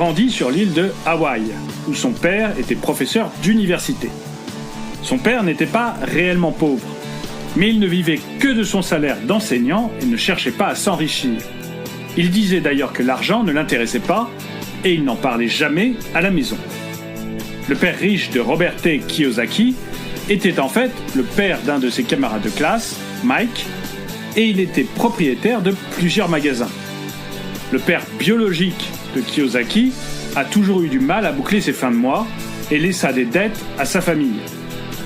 grandit sur l'île de Hawaï, où son père était professeur d'université. Son père n'était pas réellement pauvre, mais il ne vivait que de son salaire d'enseignant et ne cherchait pas à s'enrichir. Il disait d'ailleurs que l'argent ne l'intéressait pas et il n'en parlait jamais à la maison. Le père riche de Robert T. Kiyosaki était en fait le père d'un de ses camarades de classe, Mike, et il était propriétaire de plusieurs magasins. Le père biologique de Kiyosaki a toujours eu du mal à boucler ses fins de mois et laissa des dettes à sa famille,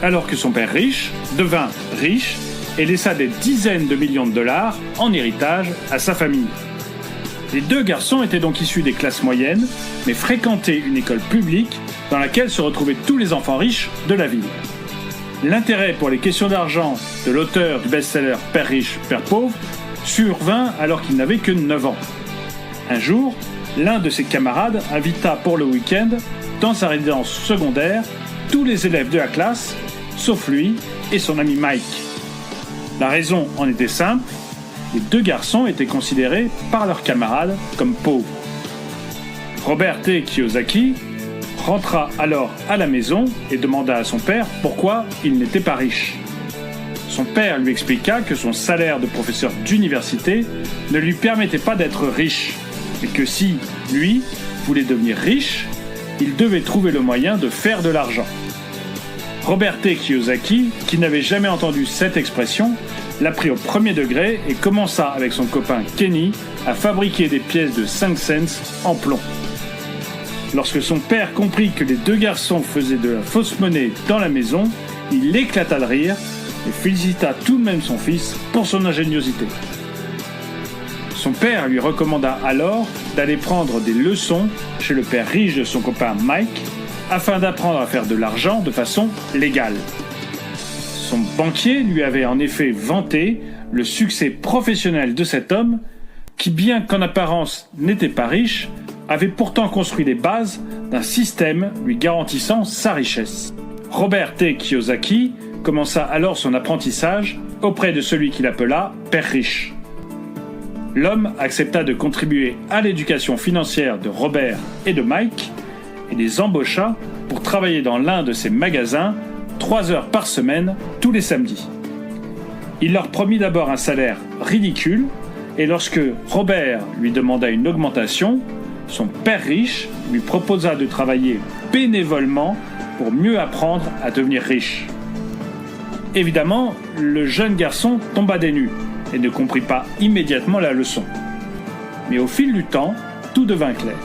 alors que son père riche devint riche et laissa des dizaines de millions de dollars en héritage à sa famille. Les deux garçons étaient donc issus des classes moyennes, mais fréquentaient une école publique dans laquelle se retrouvaient tous les enfants riches de la ville. L'intérêt pour les questions d'argent de l'auteur du best-seller Père riche, Père pauvre survint alors qu'il n'avait que 9 ans. Un jour, l'un de ses camarades invita pour le week-end, dans sa résidence secondaire, tous les élèves de la classe, sauf lui et son ami Mike. La raison en était simple, les deux garçons étaient considérés par leurs camarades comme pauvres. Robert T. Kiyosaki rentra alors à la maison et demanda à son père pourquoi il n'était pas riche. Son père lui expliqua que son salaire de professeur d'université ne lui permettait pas d'être riche, et que si, lui, voulait devenir riche, il devait trouver le moyen de faire de l'argent. Robert T. Kiyosaki, qui n'avait jamais entendu cette expression, l'a pris au premier degré et commença avec son copain Kenny à fabriquer des pièces de 5 cents en plomb. Lorsque son père comprit que les deux garçons faisaient de la fausse monnaie dans la maison, il éclata de rire et félicita tout de même son fils pour son ingéniosité. Son père lui recommanda alors d'aller prendre des leçons chez le père riche de son copain Mike afin d'apprendre à faire de l'argent de façon légale. Son banquier lui avait en effet vanté le succès professionnel de cet homme qui, bien qu'en apparence n'était pas riche, avait pourtant construit les bases d'un système lui garantissant sa richesse. Robert T. Kiyosaki commença alors son apprentissage auprès de celui qu'il appela Père riche. L'homme accepta de contribuer à l'éducation financière de Robert et de Mike et les embaucha pour travailler dans l'un de ses magasins 3 heures par semaine tous les samedis. Il leur promit d'abord un salaire ridicule et lorsque Robert lui demanda une augmentation, son père riche lui proposa de travailler bénévolement pour mieux apprendre à devenir riche. Évidemment, le jeune garçon tomba des nues et ne comprit pas immédiatement la leçon. Mais au fil du temps, tout devint clair.